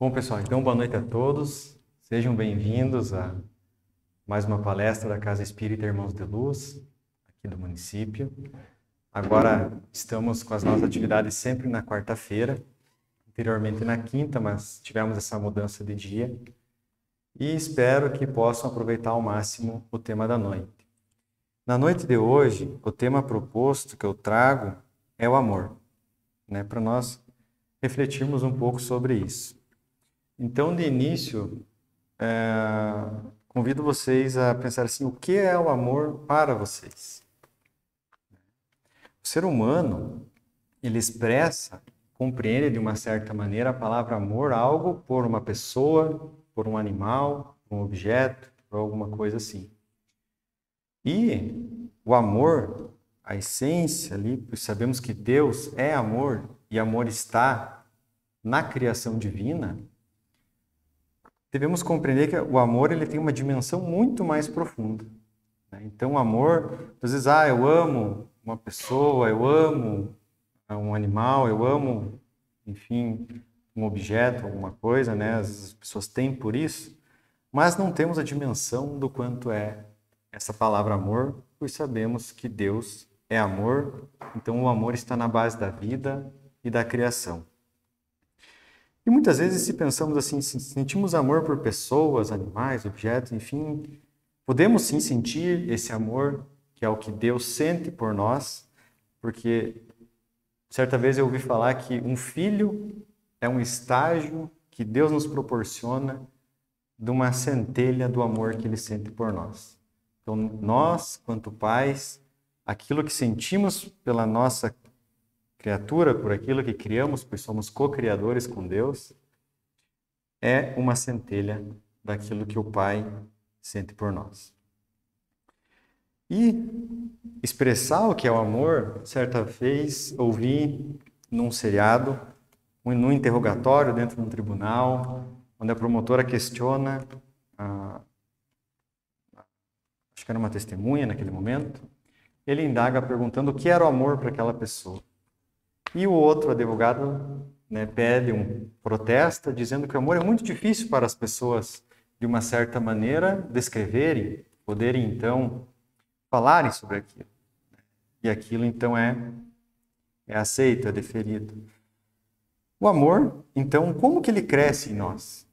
Bom, pessoal, então boa noite a todos. Sejam bem-vindos a mais uma palestra da Casa Espírita Irmãos de Luz, aqui do município. Agora estamos com as nossas atividades sempre na quarta-feira, anteriormente na quinta, mas tivemos essa mudança de dia. E espero que possam aproveitar ao máximo o tema da noite. Na noite de hoje, o tema proposto que eu trago é o amor, para nós refletirmos um pouco sobre isso. Então, de início, convido vocês a pensar assim, o que é o amor para vocês? O ser humano, ele expressa, compreende de uma certa maneira a palavra amor, algo por uma pessoa, por um animal, por um objeto, por alguma coisa assim. E o amor, a essência ali, pois sabemos que Deus é amor e amor está na criação divina, devemos compreender que o amor ele tem uma dimensão muito mais profunda. Então, o amor, às vezes, eu amo uma pessoa, eu amo um animal, eu amo, enfim, um objeto, alguma coisa, as pessoas têm por isso, mas não temos a dimensão do quanto é essa palavra amor, pois sabemos que Deus é amor, então o amor está na base da vida e da criação. E muitas vezes, se pensamos assim, se sentimos amor por pessoas, animais, objetos, enfim, podemos sim sentir esse amor, que é o que Deus sente por nós, porque certa vez eu ouvi falar que um filho é um estágio que Deus nos proporciona de uma centelha do amor que Ele sente por nós. Então, nós, quanto pais, aquilo que sentimos pela nossa criatura, por aquilo que criamos, pois somos co-criadores com Deus, é uma centelha daquilo que o Pai sente por nós. E expressar o que é o amor, certa vez ouvi num seriado, num interrogatório dentro de um tribunal, onde a promotora questiona, acho que era uma testemunha naquele momento, ele indaga perguntando o que era o amor para aquela pessoa. E o outro advogado pede protesta, dizendo que o amor é muito difícil para as pessoas, de uma certa maneira, descreverem, poderem, então, falarem sobre aquilo. E aquilo, então, é aceito, é deferido. O amor, então, como que ele cresce em nós?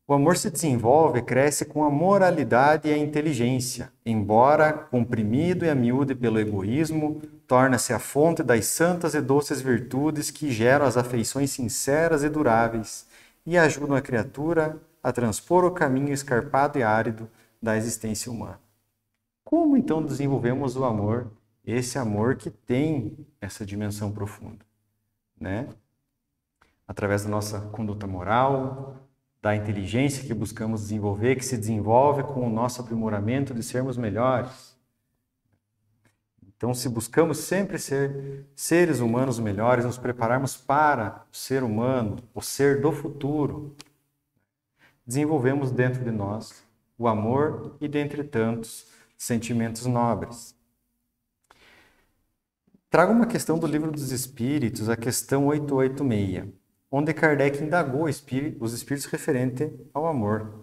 O amor se desenvolve, cresce com a moralidade e a inteligência, embora comprimido e a miúde pelo egoísmo, torna-se a fonte das santas e doces virtudes que geram as afeições sinceras e duráveis e ajudam a criatura a transpor o caminho escarpado e árido da existência humana. Como então desenvolvemos o amor, esse amor que tem essa dimensão profunda? Através da nossa conduta moral, da inteligência que buscamos desenvolver, que se desenvolve com o nosso aprimoramento de sermos melhores. Então, se buscamos sempre ser seres humanos melhores, nos prepararmos para o ser humano, o ser do futuro, desenvolvemos dentro de nós o amor e, dentre tantos, sentimentos nobres. Trago uma questão do Livro dos Espíritos, a questão 886, onde Kardec indagou os espíritos referente ao amor.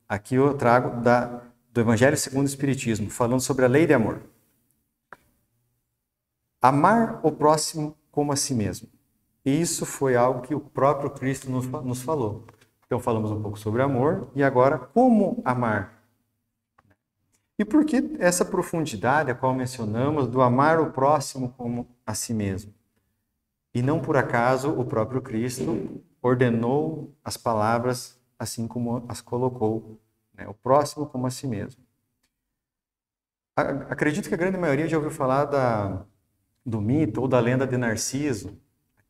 Aqui eu trago do Evangelho segundo o Espiritismo, falando sobre a lei de amor. Amar o próximo como a si mesmo. E isso foi algo que o próprio Cristo nos falou. Então falamos um pouco sobre amor e agora como amar. E por que essa profundidade a qual mencionamos do amar o próximo como a si mesmo? E não por acaso o próprio Cristo ordenou as palavras assim como as colocou, o próximo como a si mesmo. Acredito que a grande maioria já ouviu falar do mito ou da lenda de Narciso,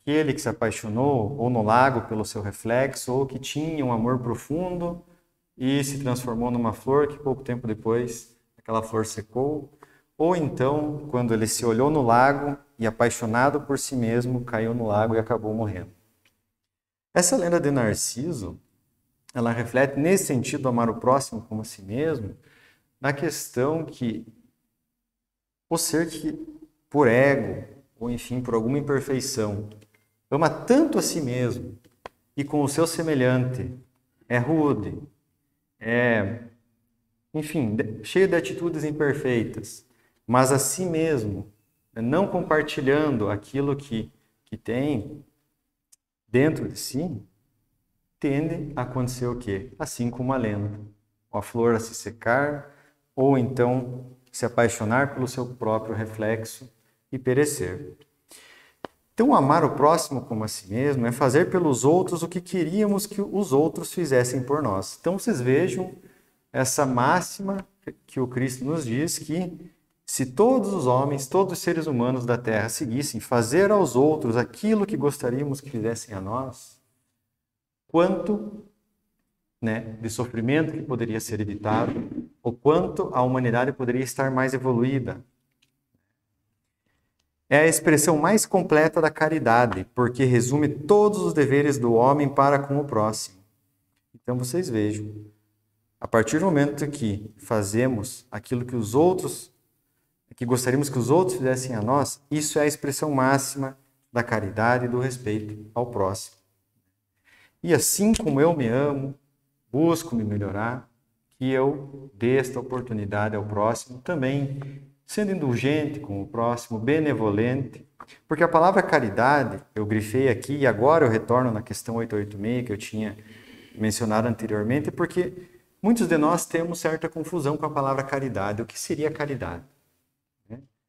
aquele que se apaixonou ou no lago pelo seu reflexo, ou que tinha um amor profundo e se transformou numa flor que pouco tempo depois aquela flor secou, ou então, quando ele se olhou no lago e apaixonado por si mesmo, caiu no lago e acabou morrendo. Essa lenda de Narciso, ela reflete nesse sentido amar o próximo como a si mesmo, na questão que o ser que, por ego, ou enfim, por alguma imperfeição, ama tanto a si mesmo e com o seu semelhante é rude, enfim, cheio de atitudes imperfeitas, mas a si mesmo, não compartilhando aquilo que tem dentro de si, tende a acontecer o quê? Assim como a lenda. A flor a se secar, ou então se apaixonar pelo seu próprio reflexo e perecer. Então, amar o próximo como a si mesmo é fazer pelos outros o que queríamos que os outros fizessem por nós. Então, vocês vejam essa máxima que o Cristo nos diz, que se todos os homens, todos os seres humanos da Terra seguissem fazer aos outros aquilo que gostaríamos que fizessem a nós, quanto de sofrimento que poderia ser evitado, o quanto a humanidade poderia estar mais evoluída. É a expressão mais completa da caridade, porque resume todos os deveres do homem para com o próximo. Então vocês vejam, a partir do momento que fazemos aquilo que os outros, que gostaríamos que os outros fizessem a nós, isso é a expressão máxima da caridade e do respeito ao próximo. E assim como eu me amo, busco me melhorar, que eu dê esta oportunidade ao próximo, também sendo indulgente com o próximo, benevolente, porque a palavra caridade, eu grifei aqui e agora eu retorno na questão 886 que eu tinha mencionado anteriormente, porque muitos de nós temos certa confusão com a palavra caridade. O que seria caridade?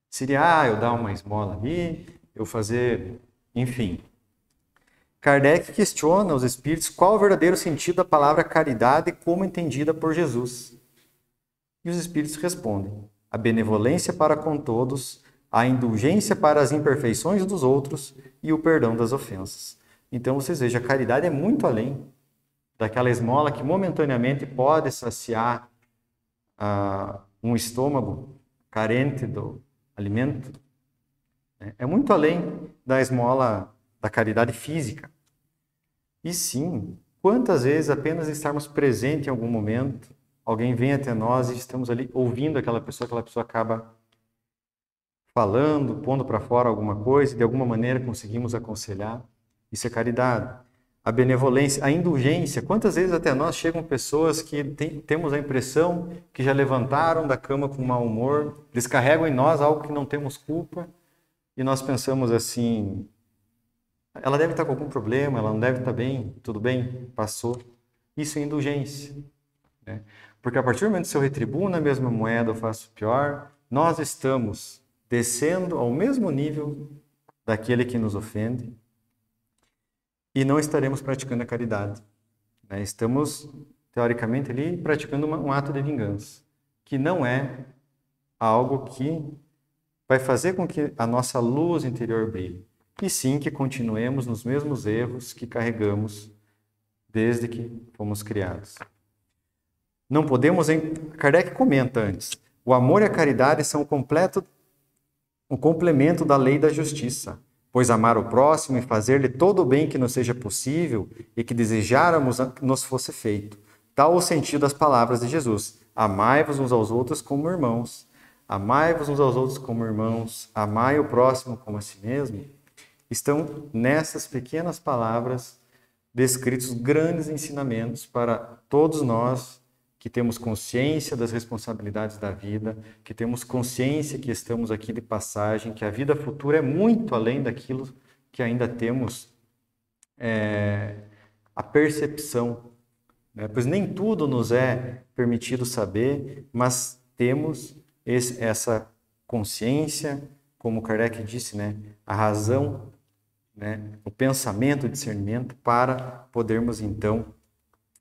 Seria, eu dar uma esmola ali, eu fazer, enfim. Kardec questiona os espíritos qual o verdadeiro sentido da palavra caridade como entendida por Jesus. E os espíritos respondem: a benevolência para com todos, a indulgência para as imperfeições dos outros e o perdão das ofensas. Então, vocês vejam, a caridade é muito além daquela esmola que momentaneamente pode saciar um estômago carente do alimento. É muito além da esmola da caridade física. E sim, quantas vezes apenas estarmos presentes em algum momento, alguém vem até nós e estamos ali ouvindo aquela pessoa acaba falando, pondo para fora alguma coisa, e de alguma maneira conseguimos aconselhar. Isso é caridade. A benevolência, a indulgência. Quantas vezes até nós chegam pessoas que temos a impressão que já levantaram da cama com mau humor, descarregam em nós algo que não temos culpa, e nós pensamos assim: ela deve estar com algum problema, ela não deve estar bem, tudo bem, passou. Isso é indulgência. Porque a partir do momento que eu retribuo na mesma moeda, eu faço pior, nós estamos descendo ao mesmo nível daquele que nos ofende e não estaremos praticando a caridade. Estamos, teoricamente, ali praticando um ato de vingança, que não é algo que vai fazer com que a nossa luz interior brilhe, e sim que continuemos nos mesmos erros que carregamos desde que fomos criados. Não podemos... Kardec comenta antes: o amor e a caridade são o complemento da lei da justiça, pois amar o próximo e fazer-lhe todo o bem que nos seja possível e que desejáramos nos fosse feito. Tal o sentido das palavras de Jesus: amai-vos uns aos outros como irmãos. Amai-vos uns aos outros como irmãos. Amai o próximo como a si mesmo. Estão nessas pequenas palavras descritos grandes ensinamentos para todos nós que temos consciência das responsabilidades da vida, que temos consciência que estamos aqui de passagem, que a vida futura é muito além daquilo que ainda temos a percepção. Pois nem tudo nos é permitido saber, mas temos essa consciência, como Kardec disse, a razão, o pensamento, o discernimento, para podermos então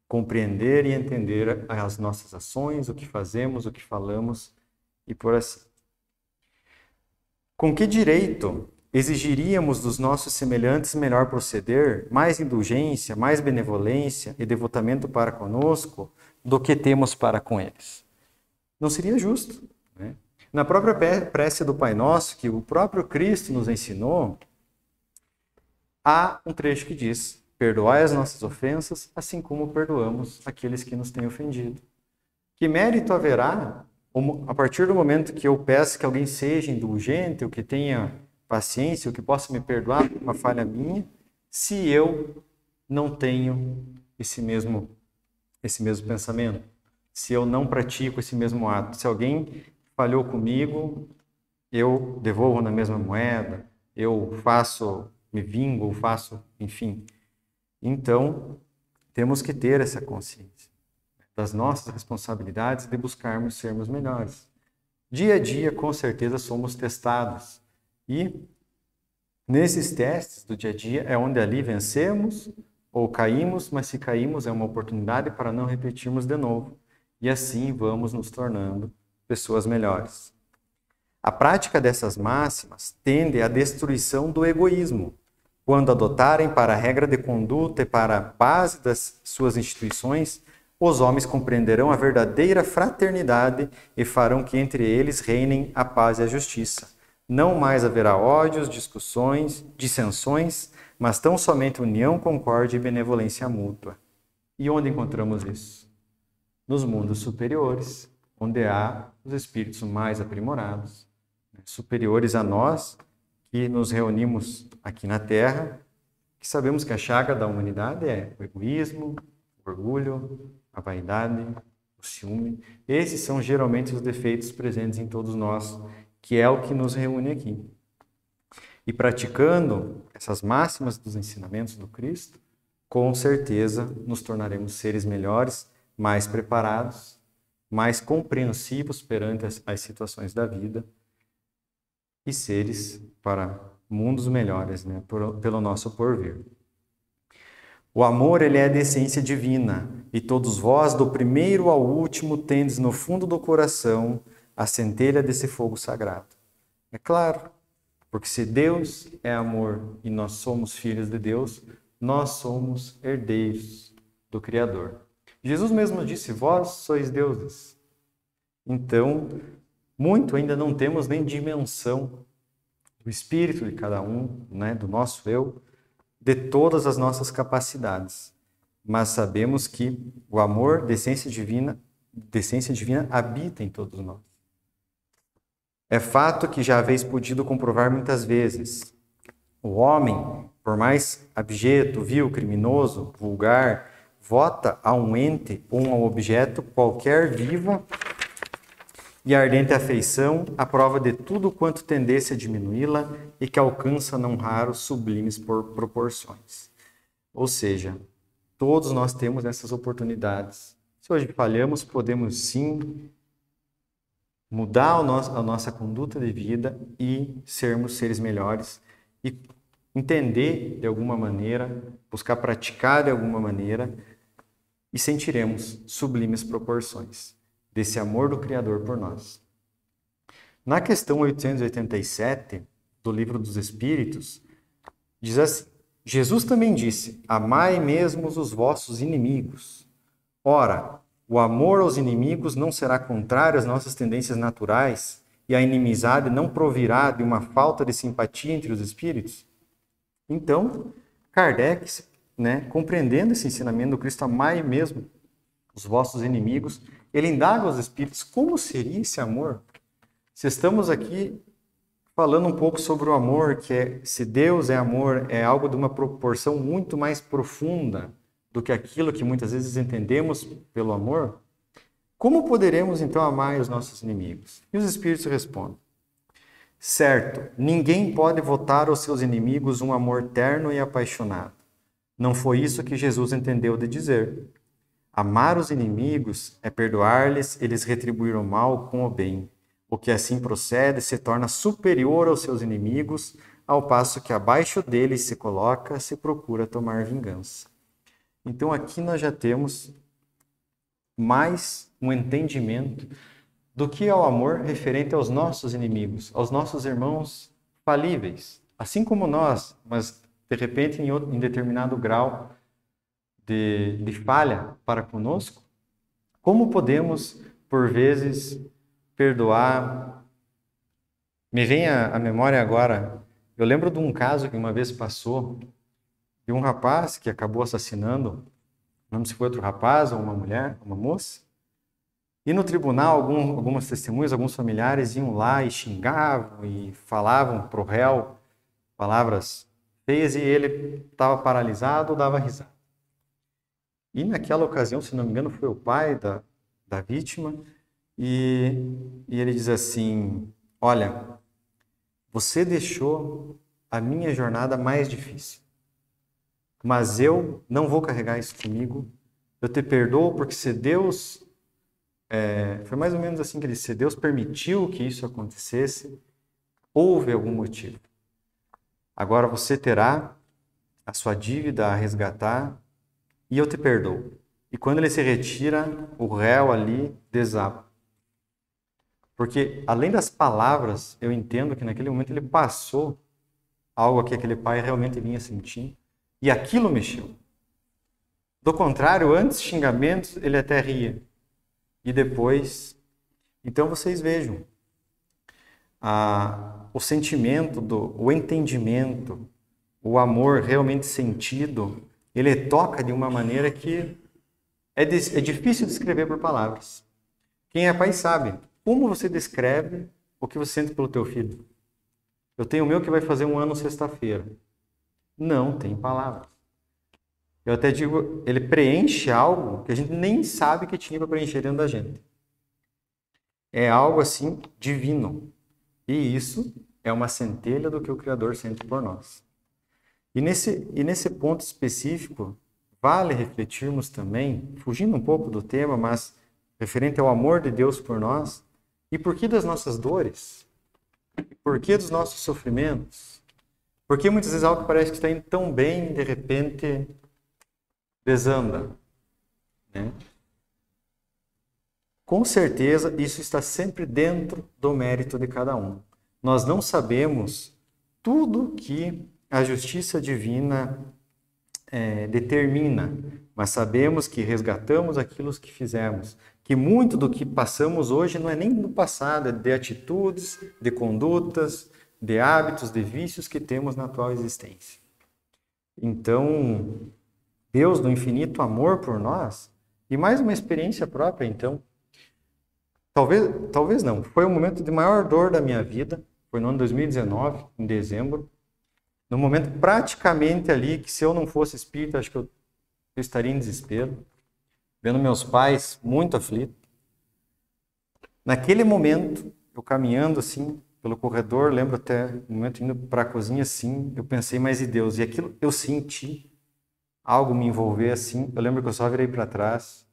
compreender e entender as nossas ações, o que fazemos, o que falamos e por assim. Com que direito exigiríamos dos nossos semelhantes melhor proceder, mais indulgência, mais benevolência e devotamento para conosco do que temos para com eles? Não seria justo. Na própria prece do Pai Nosso, que o próprio Cristo nos ensinou, há um trecho que diz: perdoai as nossas ofensas, assim como perdoamos aqueles que nos têm ofendido. Que mérito haverá, a partir do momento que eu peço que alguém seja indulgente, ou que tenha paciência, ou que possa me perdoar por uma falha minha, se eu não tenho esse mesmo pensamento? Se eu não pratico esse mesmo ato? Se alguém falhou comigo, eu devolvo na mesma moeda, eu me vingo, faço, enfim. Então, temos que ter essa consciência das nossas responsabilidades de buscarmos sermos melhores. Dia a dia, com certeza, somos testados. E nesses testes do dia a dia é onde ali vencemos ou caímos, mas se caímos é uma oportunidade para não repetirmos de novo. E assim vamos nos tornando pessoas melhores. A prática dessas máximas tende à destruição do egoísmo, quando adotarem para a regra de conduta e para a base das suas instituições, os homens compreenderão a verdadeira fraternidade e farão que entre eles reinem a paz e a justiça. Não mais haverá ódios, discussões, dissensões, mas tão somente união, concórdia e benevolência mútua. E onde encontramos isso? Nos mundos superiores, onde há os espíritos mais aprimorados, superiores a nós, que nos reunimos aqui na Terra, que sabemos que a chaga da humanidade é o egoísmo, o orgulho, a vaidade, o ciúme. Esses são geralmente os defeitos presentes em todos nós, que é o que nos reúne aqui. E praticando essas máximas dos ensinamentos do Cristo, com certeza nos tornaremos seres melhores, mais preparados, mais compreensivos perante as situações da vida e seres para mundos melhores, né, pelo nosso porvir. O amor, ele é de essência divina, e todos vós, do primeiro ao último, tendes no fundo do coração a centelha desse fogo sagrado. É claro, porque se Deus é amor e nós somos filhos de Deus, nós somos herdeiros do Criador. Jesus mesmo disse, vós sois deuses. Então, muito ainda não temos nem dimensão do espírito de cada um, né, do nosso eu, de todas as nossas capacidades. Mas sabemos que o amor de essência divina habita em todos nós. É fato que já haveis podido comprovar muitas vezes. O homem, por mais abjeto, vil, criminoso, vulgar, vota a um ente ou a um objeto qualquer viva e ardente afeição, a prova de tudo quanto tendesse a diminuí-la e que alcança não raro sublimes por proporções. Ou seja, todos nós temos essas oportunidades. Se hoje falhamos, podemos sim mudar a nossa conduta de vida e sermos seres melhores e entender de alguma maneira, buscar praticar de alguma maneira e sentiremos sublimes proporções desse amor do Criador por nós. Na questão 887 do Livro dos Espíritos, diz assim, Jesus também disse, amai mesmo os vossos inimigos. Ora, o amor aos inimigos não será contrário às nossas tendências naturais e a inimizade não provirá de uma falta de simpatia entre os espíritos? Então, Kardec, compreendendo esse ensinamento do Cristo, amai mesmo os vossos inimigos, ele indaga aos espíritos como seria esse amor. Se estamos aqui falando um pouco sobre o amor, se Deus é amor, é algo de uma proporção muito mais profunda do que aquilo que muitas vezes entendemos pelo amor, como poderemos então amar os nossos inimigos? E os espíritos respondem, certo, ninguém pode votar aos seus inimigos um amor terno e apaixonado. Não foi isso que Jesus entendeu de dizer. Amar os inimigos é perdoar-lhes e lhes retribuir o mal com o bem. O que assim procede se torna superior aos seus inimigos, ao passo que abaixo deles se coloca, se procura tomar vingança. Então aqui nós já temos mais um entendimento do que é o amor referente aos nossos inimigos, aos nossos irmãos falíveis, assim como nós, mas de repente em determinado grau de falha para conosco, como podemos, por vezes, perdoar? Me vem à memória agora, eu lembro de um caso que uma vez passou, de um rapaz que acabou assassinando, não sei se foi outro rapaz ou uma mulher, uma moça, e no tribunal algumas testemunhas, alguns familiares iam lá e xingavam e falavam para o réu palavras fez e ele estava paralisado ou dava risada. E naquela ocasião, se não me engano, foi o pai da vítima e ele diz assim, olha, você deixou a minha jornada mais difícil, mas eu não vou carregar isso comigo, eu te perdoo porque se Deus... foi mais ou menos assim que ele disse, se Deus permitiu que isso acontecesse, houve algum motivo. Agora você terá a sua dívida a resgatar e eu te perdoo. E quando ele se retira, o réu ali desaba. Porque além das palavras, eu entendo que naquele momento ele passou algo que aquele pai realmente vinha sentindo e aquilo mexeu. Do contrário, antes xingamentos, ele até ria. E depois... Então vocês vejam, o sentimento, o entendimento, o amor realmente sentido, ele toca de uma maneira que é difícil descrever por palavras. Quem é pai sabe. Como você descreve o que você sente pelo teu filho? Eu tenho o meu que vai fazer 1 ano sexta-feira. Não tem palavras. Eu até digo, ele preenche algo que a gente nem sabe que tinha para preencher dentro da gente. É algo assim divino. E isso é uma centelha do que o Criador sente por nós. E nesse ponto específico, vale refletirmos também, fugindo um pouco do tema, mas referente ao amor de Deus por nós, e por que das nossas dores? E por que dos nossos sofrimentos? Porque muitas vezes algo que parece que está indo tão bem, de repente desanda, né? Com certeza, isso está sempre dentro do mérito de cada um. Nós não sabemos tudo que a justiça divina determina, mas sabemos que resgatamos aquilo que fizemos, que muito do que passamos hoje não é nem do passado, é de atitudes, de condutas, de hábitos, de vícios que temos na atual existência. Então, Deus, no infinito amor por nós, e mais uma experiência própria, então, talvez não, foi o momento de maior dor da minha vida, foi no ano 2019, em dezembro, no momento praticamente ali que se eu não fosse espírita, acho que eu estaria em desespero, vendo meus pais muito aflitos. Naquele momento, eu caminhando assim pelo corredor, lembro até o momento indo para a cozinha assim, eu pensei, mas e Deus? E aquilo eu senti algo me envolver assim, eu lembro que eu só virei para trás,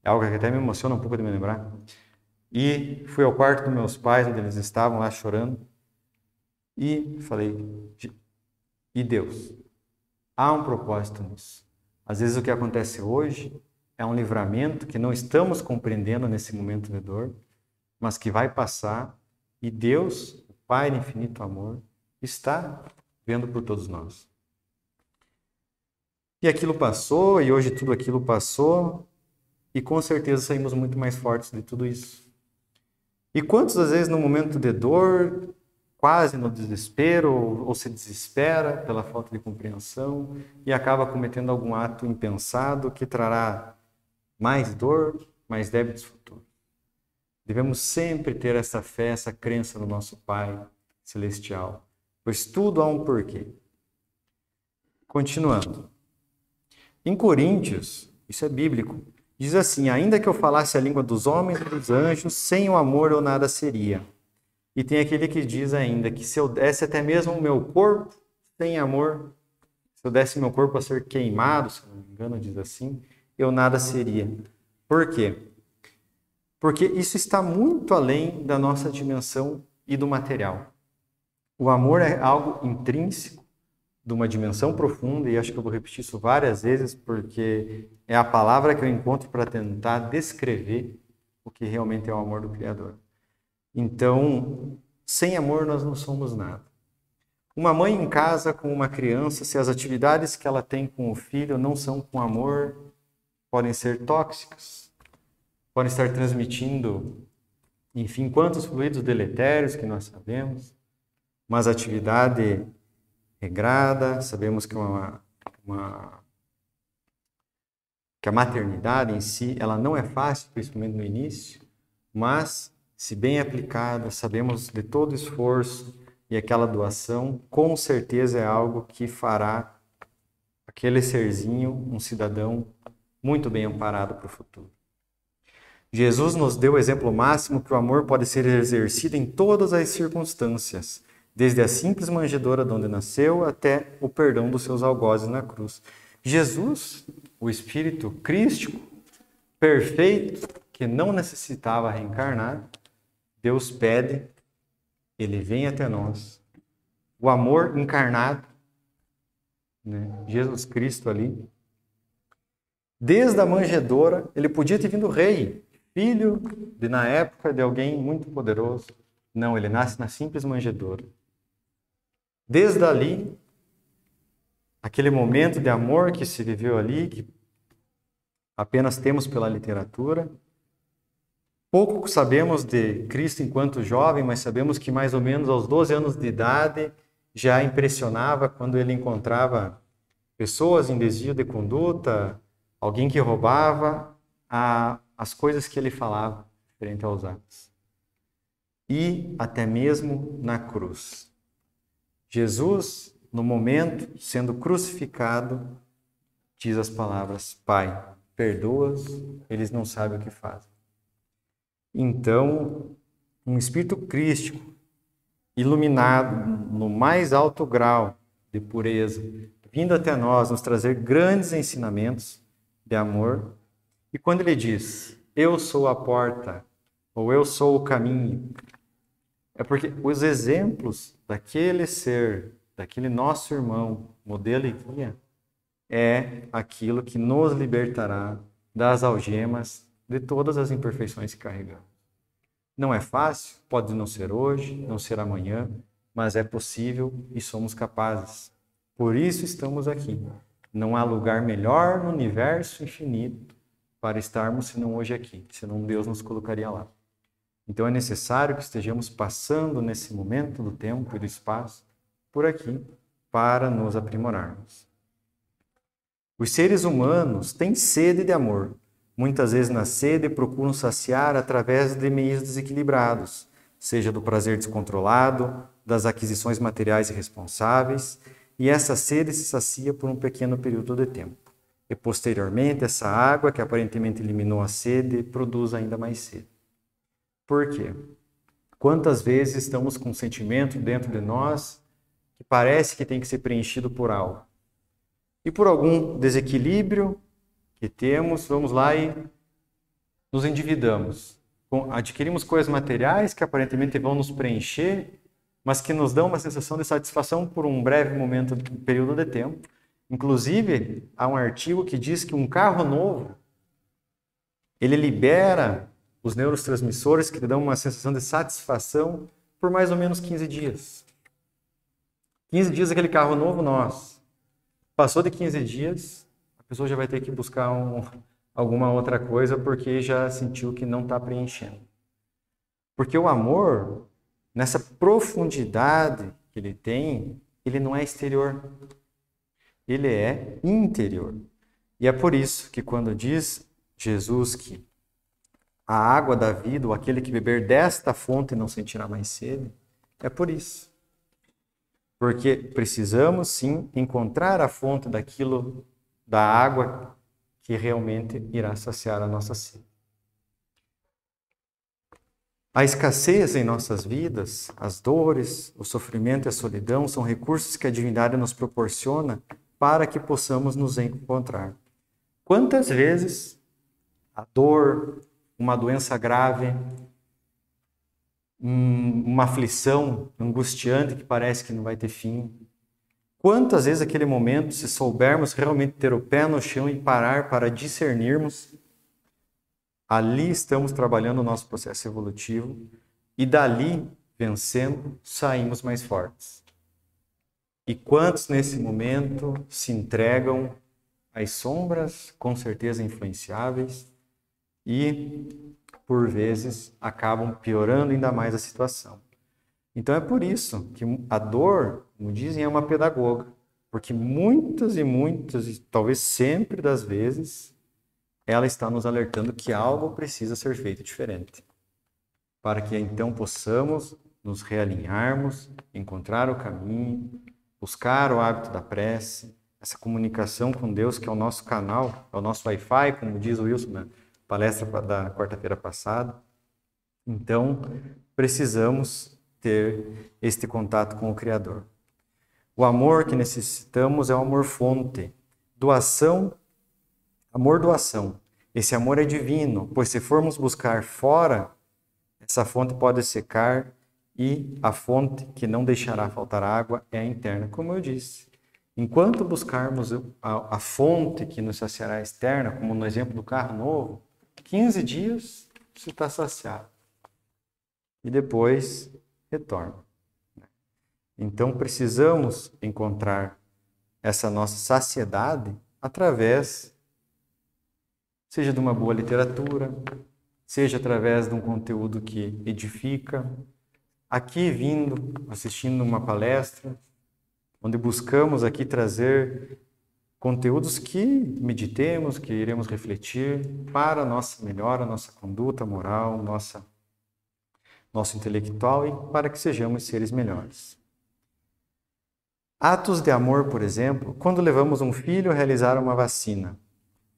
é algo que até me emociona um pouco de me lembrar, e fui ao quarto dos meus pais, onde eles estavam lá chorando, e falei, e Deus, há um propósito nisso. Às vezes o que acontece hoje é um livramento que não estamos compreendendo nesse momento de dor, mas que vai passar e Deus, o Pai de infinito amor, está vendo por todos nós. E aquilo passou, e hoje tudo aquilo passou, e com certeza saímos muito mais fortes de tudo isso. E quantas às vezes no momento de dor, quase no desespero, ou se desespera pela falta de compreensão e acaba cometendo algum ato impensado que trará mais dor, mais débitos futuros. Devemos sempre ter essa fé, essa crença no nosso Pai Celestial, pois tudo há um porquê. Continuando. Em Coríntios, isso é bíblico, diz assim, ainda que eu falasse a língua dos homens e dos anjos, sem o amor eu nada seria. E tem aquele que diz ainda que se eu desse até mesmo o meu corpo sem amor, se eu desse meu corpo a ser queimado, se não me engano diz assim, eu nada seria. Por quê? Porque isso está muito além da nossa dimensão e do material. O amor é algo intrínseco, de uma dimensão profunda, e acho que eu vou repetir isso várias vezes, porque é a palavra que eu encontro para tentar descrever o que realmente é o amor do Criador. Então, sem amor nós não somos nada. Uma mãe em casa com uma criança, se as atividades que ela tem com o filho não são com amor, podem ser tóxicas, podem estar transmitindo, enfim, quantos fluidos deletérios que nós sabemos, mas atividade regrada, sabemos que que a maternidade em si, ela não é fácil, principalmente no início, mas se bem aplicada, sabemos de todo esforço, e aquela doação, com certeza é algo que fará aquele serzinho um cidadão muito bem amparado para o futuro. Jesus nos deu o exemplo máximo que o amor pode ser exercido em todas as circunstâncias, desde a simples manjedoura de onde nasceu até o perdão dos seus algozes na cruz. Jesus, o Espírito crístico, perfeito, que não necessitava reencarnar, Deus pede, ele vem até nós. O amor encarnado, né? Jesus Cristo ali. Desde a manjedoura, ele podia ter vindo rei, filho de, na época, de alguém muito poderoso. Não, ele nasce na simples manjedoura. Desde ali, aquele momento de amor que se viveu ali, que apenas temos pela literatura. Pouco sabemos de Cristo enquanto jovem, mas sabemos que mais ou menos aos 12 anos de idade já impressionava quando ele encontrava pessoas em desvio de conduta, alguém que roubava, as coisas que ele falava frente aos atos. E até mesmo na cruz. Jesus, no momento, sendo crucificado, diz as palavras: Pai, perdoa-os, eles não sabem o que fazem. Então, um espírito crístico, iluminado no mais alto grau de pureza, vindo até nós, nos trazer grandes ensinamentos de amor. E quando ele diz, eu sou a porta, ou eu sou o caminho, é porque os exemplos daquele ser, daquele nosso irmão, modelo e guia, é aquilo que nos libertará das algemas de todas as imperfeições que carregamos. Não é fácil, pode não ser hoje, não ser amanhã, mas é possível e somos capazes. Por isso estamos aqui. Não há lugar melhor no universo infinito para estarmos senão hoje aqui, senão Deus nos colocaria lá. Então é necessário que estejamos passando nesse momento do tempo e do espaço por aqui para nos aprimorarmos. Os seres humanos têm sede de amor. Muitas vezes na sede procuram saciar através de meios desequilibrados, seja do prazer descontrolado, das aquisições materiais irresponsáveis, e essa sede se sacia por um pequeno período de tempo. E posteriormente essa água que aparentemente eliminou a sede produz ainda mais sede. Por quê? Quantas vezes estamos com um sentimento dentro de nós que parece que tem que ser preenchido por algo? E por algum desequilíbrio que temos, vamos lá e nos endividamos. Adquirimos coisas materiais que aparentemente vão nos preencher, mas que nos dão uma sensação de satisfação por um breve momento, um período de tempo. Inclusive, há um artigo que diz que um carro novo, ele libera os neurotransmissores que lhe dão uma sensação de satisfação por mais ou menos 15 dias. 15 dias aquele carro novo, nossa. Passou de 15 dias, a pessoa já vai ter que buscar alguma outra coisa porque já sentiu que não está preenchendo. Porque o amor, nessa profundidade que ele tem, ele não é exterior. Ele é interior. E é por isso que quando diz Jesus que a água da vida, ou aquele que beber desta fonte não sentirá mais sede, é por isso. Porque precisamos, sim, encontrar a fonte daquilo, da água que realmente irá saciar a nossa sede. A escassez em nossas vidas, as dores, o sofrimento e a solidão são recursos que a divindade nos proporciona para que possamos nos encontrar. Quantas vezes a dor, uma doença grave, uma aflição angustiante que parece que não vai ter fim. Quantas vezes aquele momento, se soubermos realmente ter o pé no chão e parar para discernirmos, ali estamos trabalhando o nosso processo evolutivo e dali, vencendo, saímos mais fortes. E quantos nesse momento se entregam às sombras, com certeza influenciáveis, e por vezes acabam piorando ainda mais a situação. Então é por isso que a dor, como dizem, é uma pedagoga, porque muitas e muitas, e talvez sempre das vezes, ela está nos alertando que algo precisa ser feito diferente, para que então possamos nos realinharmos, encontrar o caminho, buscar o hábito da prece, essa comunicação com Deus, que é o nosso canal, é o nosso Wi-Fi, como diz o Wilson na palestra da quarta-feira passada. Então, precisamos ter este contato com o Criador. O amor que necessitamos é o amor fonte, doação, amor-doação. Esse amor é divino, pois se formos buscar fora, essa fonte pode secar e a fonte que não deixará faltar água é a interna, como eu disse. Enquanto buscarmos a fonte que nos saciará externa, como no exemplo do carro novo, 15 dias você está saciado. E depois retorna. Então precisamos encontrar essa nossa saciedade através, seja de uma boa literatura, seja através de um conteúdo que edifica, aqui vindo, assistindo uma palestra, onde buscamos aqui trazer conteúdos que meditemos, que iremos refletir para a nossa melhora, nossa conduta moral, nosso intelectual e para que sejamos seres melhores. Atos de amor, por exemplo, quando levamos um filho a realizar uma vacina.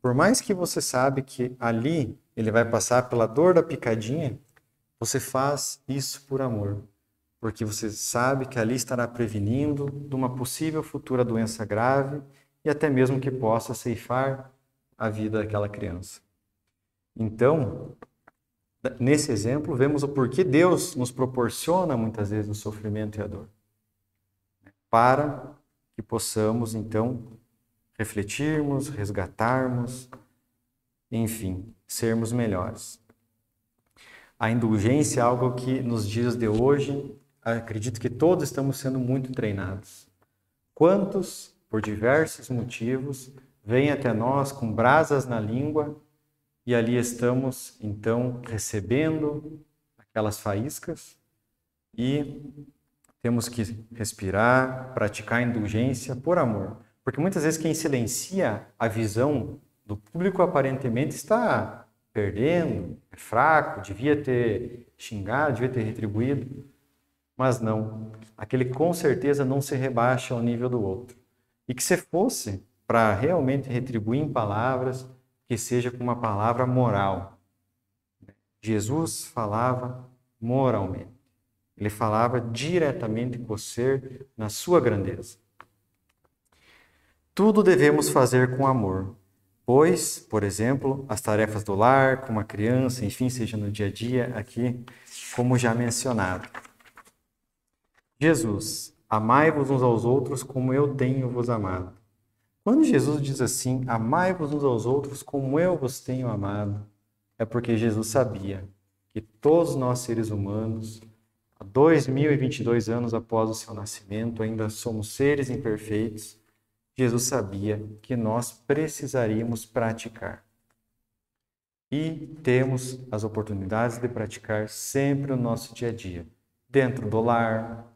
Por mais que você sabe que ali ele vai passar pela dor da picadinha, você faz isso por amor. Porque você sabe que ali estará prevenindo de uma possível futura doença grave e até mesmo que possa ceifar a vida daquela criança. Então, nesse exemplo, vemos o porquê Deus nos proporciona muitas vezes o sofrimento e a dor. Para que possamos, então, refletirmos, resgatarmos, enfim, sermos melhores. A indulgência é algo que nos dias de hoje, acredito que todos estamos sendo muito treinados. Quantos, por diversos motivos, vêm até nós com brasas na língua e ali estamos, então, recebendo aquelas faíscas e temos que respirar, praticar a indulgência por amor. Porque muitas vezes quem silencia a visão do público aparentemente está perdendo, é fraco, devia ter xingado, devia ter retribuído. Mas não, aquele com certeza não se rebaixa ao nível do outro. E que se fosse para realmente retribuir em palavras, que seja com uma palavra moral. Jesus falava moralmente. Ele falava diretamente com você na sua grandeza. Tudo devemos fazer com amor, pois, por exemplo, as tarefas do lar, com uma criança, enfim, seja no dia a dia, aqui, como já mencionado. Jesus, amai-vos uns aos outros como eu tenho vos amado. Quando Jesus diz assim, amai-vos uns aos outros como eu vos tenho amado, é porque Jesus sabia que todos nós seres humanos, há 2022 anos após o seu nascimento, ainda somos seres imperfeitos. Jesus sabia que nós precisaríamos praticar. E temos as oportunidades de praticar sempre no nosso dia a dia, dentro do lar,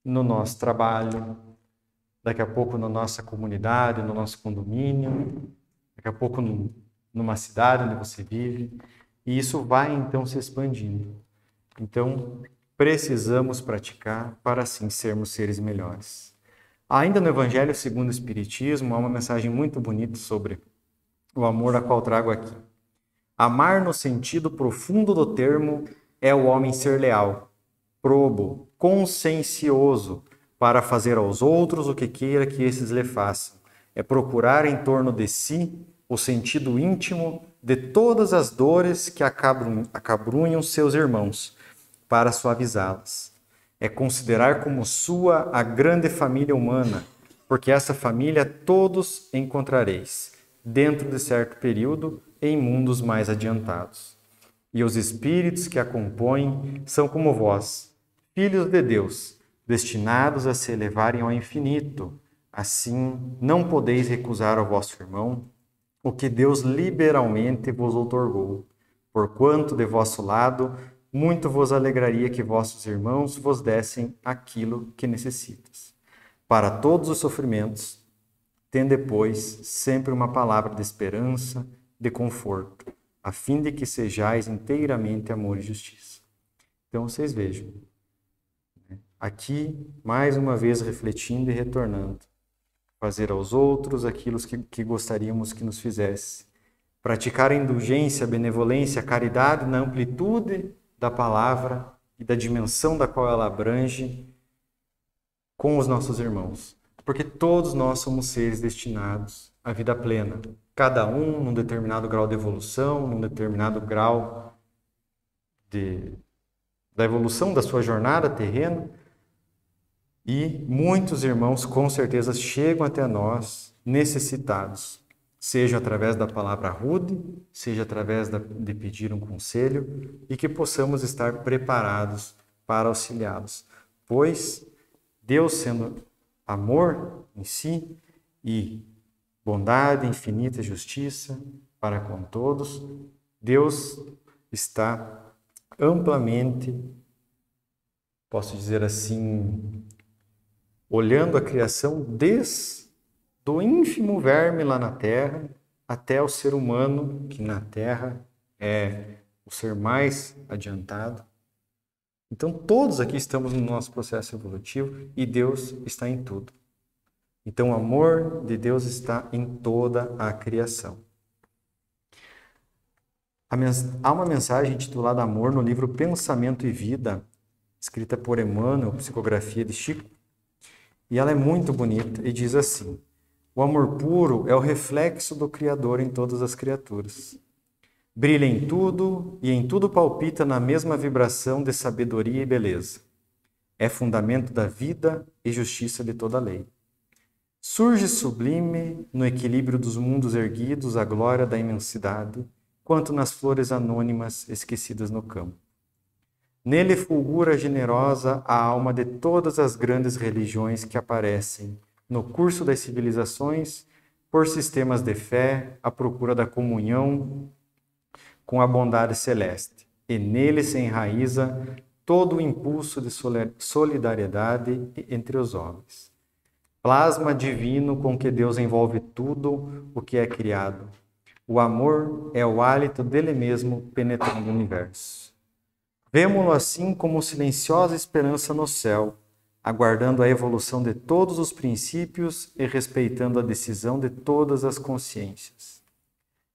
no nosso trabalho, daqui a pouco na nossa comunidade, no nosso condomínio, daqui a pouco numa cidade onde você vive. E isso vai então se expandindo. Então, precisamos praticar para assim sermos seres melhores. Ainda no Evangelho segundo o Espiritismo, há uma mensagem muito bonita sobre o amor, a qual trago aqui. Amar no sentido profundo do termo é o homem ser leal, probo, consciencioso, para fazer aos outros o que queira que esses lhe façam. É procurar em torno de si o sentido íntimo de todas as dores que acabrunham seus irmãos, para suavizá-las. É considerar como sua a grande família humana, porque essa família todos encontrareis, dentro de certo período, em mundos mais adiantados. E os espíritos que a compõem são como vós, filhos de Deus, destinados a se elevarem ao infinito. Assim, não podeis recusar ao vosso irmão o que Deus liberalmente vos outorgou, porquanto de vosso lado muito vos alegraria que vossos irmãos vos dessem aquilo que necessitas. Para todos os sofrimentos, tende, pois, sempre uma palavra de esperança, de conforto, a fim de que sejais inteiramente amor e justiça. Então, vocês vejam, aqui, mais uma vez, refletindo e retornando. Fazer aos outros aquilo que gostaríamos que nos fizesse. Praticar a indulgência, a benevolência, a caridade na amplitude da palavra e da dimensão da qual ela abrange com os nossos irmãos. Porque todos nós somos seres destinados à vida plena. Cada um num determinado grau de evolução, num determinado grau da evolução da sua jornada terrena. E muitos irmãos com certeza chegam até nós necessitados, seja através da palavra rude, seja através de pedir um conselho, e que possamos estar preparados para auxiliá-los. Pois Deus, sendo amor em si e bondade, infinita justiça para com todos, Deus está amplamente, posso dizer assim, olhando a criação desde o ínfimo verme lá na Terra até o ser humano, que na Terra é o ser mais adiantado. Então, todos aqui estamos no nosso processo evolutivo e Deus está em tudo. Então, o amor de Deus está em toda a criação. Há uma mensagem intitulada Amor no livro Pensamento e Vida, escrita por Emmanuel, psicografia de Chico, e ela é muito bonita e diz assim: o amor puro é o reflexo do Criador em todas as criaturas. Brilha em tudo e em tudo palpita na mesma vibração de sabedoria e beleza. É fundamento da vida e justiça de toda a lei. Surge sublime no equilíbrio dos mundos erguidos a glória da imensidade, quanto nas flores anônimas esquecidas no campo. Nele fulgura generosa a alma de todas as grandes religiões que aparecem no curso das civilizações por sistemas de fé à procura da comunhão com a bondade celeste, e nele se enraiza todo o impulso de solidariedade entre os homens. Plasma divino com que Deus envolve tudo o que é criado. O amor é o hálito dele mesmo penetrando o universo. Vemo-lo assim como silenciosa esperança no céu, aguardando a evolução de todos os princípios e respeitando a decisão de todas as consciências.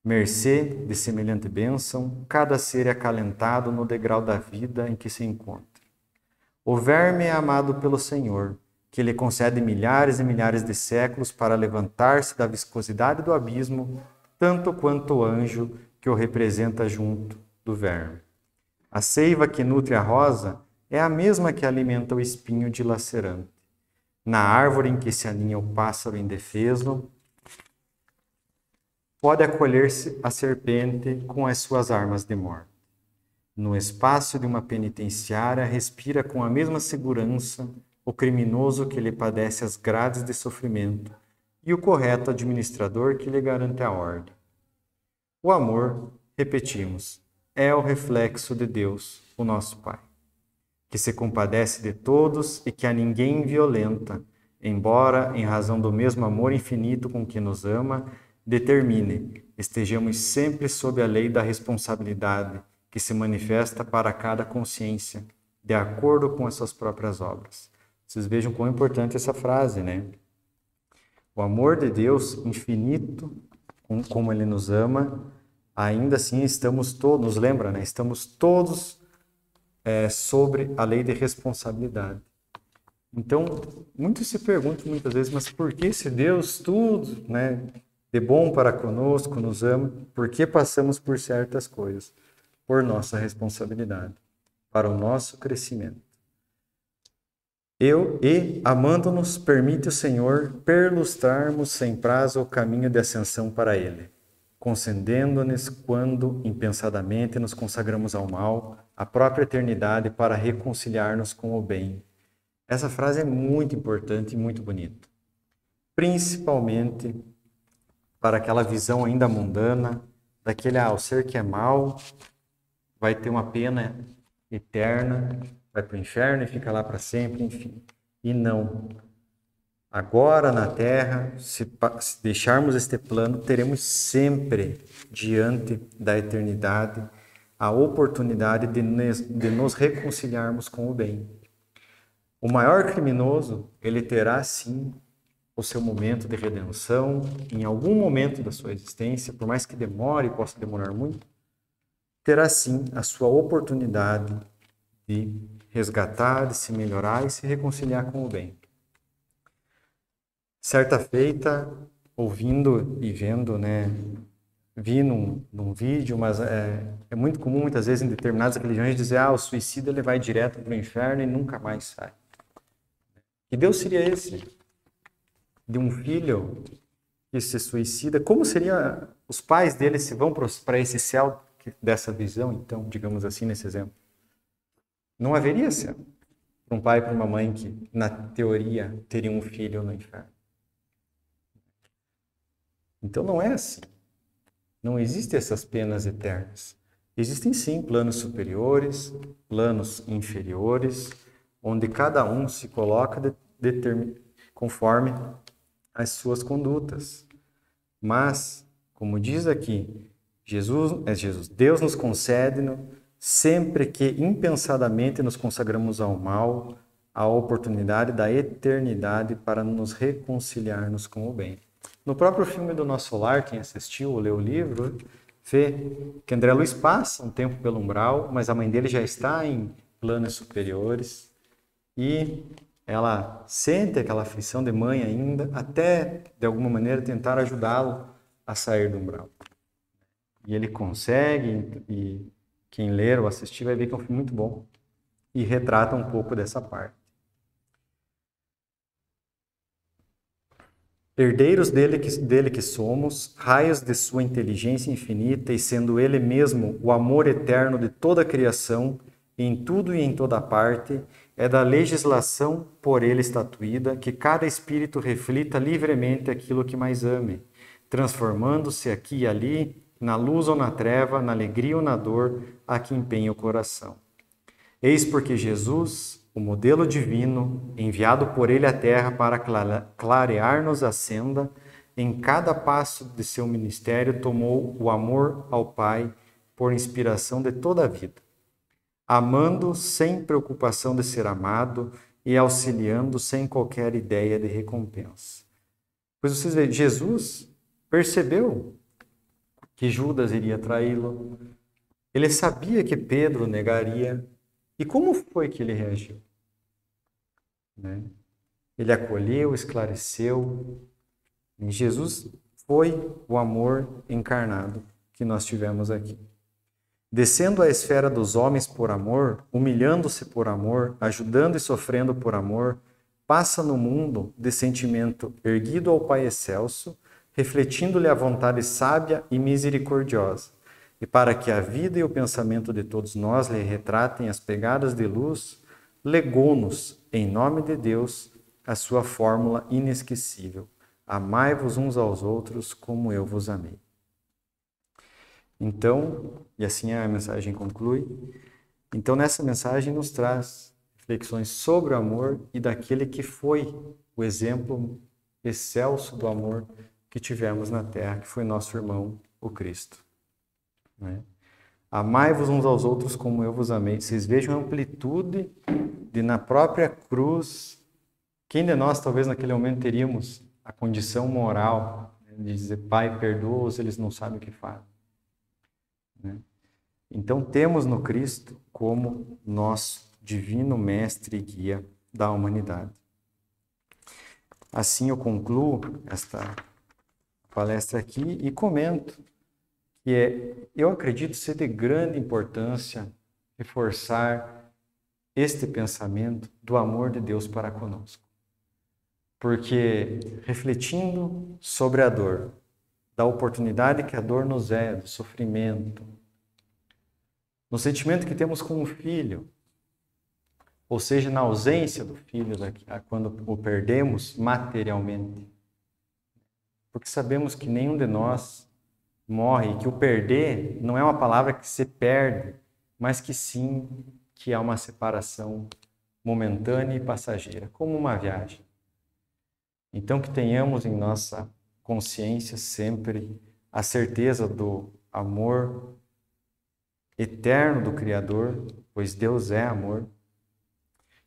Mercê de semelhante bênção, cada ser é acalentado no degrau da vida em que se encontra. O verme é amado pelo Senhor, que lhe concede milhares e milhares de séculos para levantar-se da viscosidade do abismo, tanto quanto o anjo que o representa junto do verme. A seiva que nutre a rosa é a mesma que alimenta o espinho dilacerante. Na árvore em que se aninha o pássaro indefeso, pode acolher-se a serpente com as suas armas de morte. No espaço de uma penitenciária, respira com a mesma segurança o criminoso que lhe padece as grades de sofrimento e o correto administrador que lhe garante a ordem. O amor, repetimos, é o reflexo de Deus, o nosso Pai, que se compadece de todos e que a ninguém violenta, embora, em razão do mesmo amor infinito com que nos ama, determine, estejamos sempre sob a lei da responsabilidade, que se manifesta para cada consciência, de acordo com as suas próprias obras. Vocês vejam quão importante essa frase, né? O amor de Deus infinito, como Ele nos ama, ainda assim estamos todos, nos lembra, né? Estamos todos sobre a lei de responsabilidade. Então, muitos se perguntam muitas vezes, mas por que se Deus tudo, né, de bom para conosco, nos ama, por que passamos por certas coisas? Por nossa responsabilidade, para o nosso crescimento. Amando-nos, permite o Senhor perlustrarmos sem prazo o caminho de ascensão para Ele, concedendo-nos, quando impensadamente nos consagramos ao mal, a própria eternidade para reconciliar-nos com o bem. Essa frase é muito importante e muito bonita, principalmente para aquela visão ainda mundana, daquele, o ser que é mau vai ter uma pena eterna, vai para o inferno e fica lá para sempre, enfim. E não. Agora na Terra, se deixarmos este plano, teremos sempre, diante da eternidade, a oportunidade de nos reconciliarmos com o bem. O maior criminoso, ele terá sim o seu momento de redenção, em algum momento da sua existência, por mais que demore, possa demorar muito, terá sim a sua oportunidade de resgatar, de se melhorar e se reconciliar com o bem. Certa feita, ouvindo e vendo, vi num vídeo, mas é muito comum muitas vezes em determinadas religiões dizer o suicida ele vai direto para o inferno e nunca mais sai. Que Deus seria esse? De um filho que se suicida, como seriam os pais dele se vão para esse céu dessa visão, então, digamos assim, nesse exemplo? Não haveria céu para um pai e para uma mãe que, na teoria, teriam um filho no inferno. Então não é assim. Não existem essas penas eternas. Existem sim planos superiores, planos inferiores, onde cada um se coloca conforme as suas condutas. Mas, como diz aqui, Deus nos concede, sempre que impensadamente nos consagramos ao mal, a oportunidade da eternidade para nos reconciliarmos com o bem. No próprio filme do Nosso Lar, quem assistiu ou leu o livro, vê que André Luiz passa um tempo pelo umbral, mas a mãe dele já está em planos superiores e ela sente aquela aflição de mãe ainda, até de alguma maneira tentar ajudá-lo a sair do umbral. E ele consegue, e quem ler ou assistir vai ver que é um filme muito bom e retrata um pouco dessa parte. Herdeiros dele que somos, raios de sua inteligência infinita e sendo ele mesmo o amor eterno de toda a criação, em tudo e em toda parte, é da legislação por ele estatuída que cada espírito reflita livremente aquilo que mais ame, transformando-se aqui e ali, na luz ou na treva, na alegria ou na dor, a que empenha o coração. Eis porque Jesus, o modelo divino, enviado por ele à terra para clarear-nos a senda, em cada passo de seu ministério tomou o amor ao Pai por inspiração de toda a vida, amando sem preocupação de ser amado e auxiliando sem qualquer ideia de recompensa. Pois vocês veem, Jesus percebeu que Judas iria traí-lo, ele sabia que Pedro negaria. E como foi que ele reagiu? Ele acolheu, esclareceu. E Jesus foi o amor encarnado que nós tivemos aqui. Descendo à esfera dos homens por amor, humilhando-se por amor, ajudando e sofrendo por amor, passa no mundo de sentimento erguido ao Pai excelso, refletindo-lhe a vontade sábia e misericordiosa. E para que a vida e o pensamento de todos nós lhe retratem as pegadas de luz, legou-nos, em nome de Deus, a sua fórmula inesquecível. Amai-vos uns aos outros como eu vos amei. Então, e assim a mensagem conclui, então nessa mensagem nos traz reflexões sobre o amor e daquele que foi o exemplo excelso do amor que tivemos na terra, que foi nosso irmão, o Cristo. Amai-vos uns aos outros como eu vos amei. Vocês vejam a amplitude de na própria cruz, quem de nós talvez naquele momento teríamos a condição moral de dizer, Pai, perdoa-os, eles não sabem o que fazem. Então temos no Cristo como nosso divino mestre e guia da humanidade. Assim eu concluo esta palestra aqui e comento que eu acredito ser de grande importância reforçar este pensamento do amor de Deus para conosco. Porque refletindo sobre a dor, da oportunidade que a dor nos é, do sofrimento, no sentimento que temos com o filho, ou seja, na ausência do filho, quando o perdemos materialmente. Porque sabemos que nenhum de nós morre, que o perder não é uma palavra que se perde, mas que sim, que é uma separação momentânea e passageira, como uma viagem. Então que tenhamos em nossa consciência sempre a certeza do amor eterno do Criador, pois Deus é amor,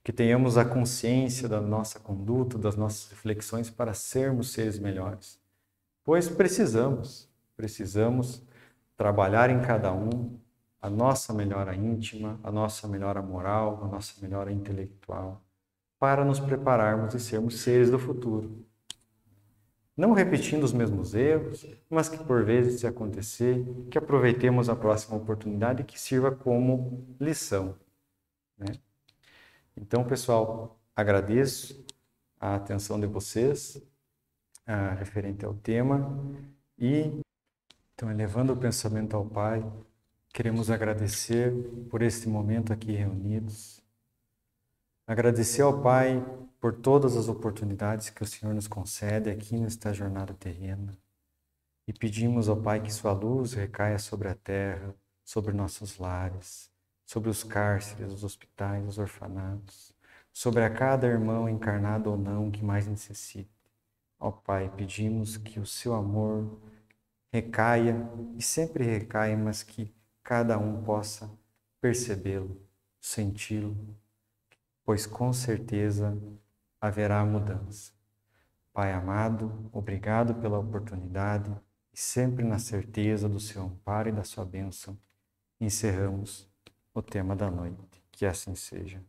que tenhamos a consciência da nossa conduta, das nossas reflexões para sermos seres melhores. Pois precisamos trabalhar em cada um a nossa melhora íntima, a nossa melhora moral, a nossa melhora intelectual, para nos prepararmos e sermos seres do futuro. Não repetindo os mesmos erros, mas que por vezes, se acontecer, que aproveitemos a próxima oportunidade e que sirva como lição, né? Então, pessoal, agradeço a atenção de vocês referente ao tema e, então, elevando o pensamento ao Pai, queremos agradecer por este momento aqui reunidos, agradecer ao Pai por todas as oportunidades que o Senhor nos concede aqui nesta jornada terrena e pedimos ao Pai que sua luz recaia sobre a terra, sobre nossos lares, sobre os cárceres, os hospitais, os orfanatos, sobre a cada irmão encarnado ou não que mais necessite. Ó Pai, pedimos que o seu amor recaia e sempre recaia, mas que cada um possa percebê-lo, senti-lo, pois com certeza haverá mudança. Pai amado, obrigado pela oportunidade e sempre na certeza do seu amparo e da sua bênção, encerramos o tema da noite. Que assim seja.